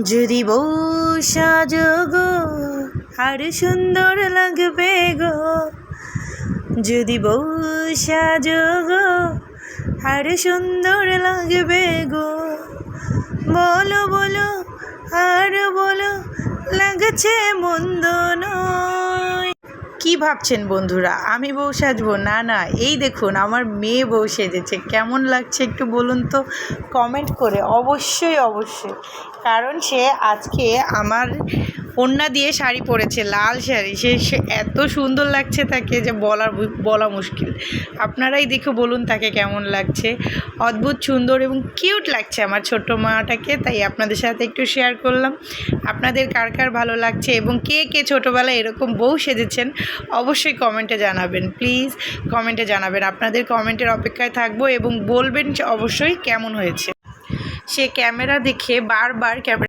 যদি বউ সাজো গো আর সুন্দর লাগবে গো, যদি বউ সাজো গো আর সুন্দর লাগবে গো, বলো বলো আর বলো লাগছে মন্দ নয়। কি ভাবছেন বন্ধুরা, আমি বউ সাজবো? না না, এই দেখুন আমার মেয়ে বউ সেজেছে। কেমন লাগছে একটু বলুন তো কমেন্ট করে, অবশ্যই অবশ্যই। কারণ সে আজকে আমার ওড়না দিয়ে শাড়ি পরেছে, লাল শাড়ি। সে এত সুন্দর লাগছে তাকে যে বলা মুশকিল। আপনারাই দেখে বলুন তাকে কেমন লাগছে। অদ্ভুত সুন্দর এবং কিউট লাগছে আমার ছোট্ট মাটাকে, তাই আপনাদের সাথে একটু শেয়ার করলাম। আপনাদের কার কার ভালো লাগছে এবং কে কে ছোটোবেলায় এরকম বউ সেজেছেন অবশ্যই কমেন্টে জানাবেন। প্লিজ কমেন্টে জানাবেন, আপনাদের কমেন্টের অপেক্ষায় থাকবো এবং বলবেন অবশ্যই কেমন হয়েছে। সে ক্যামেরা দেখে বারবার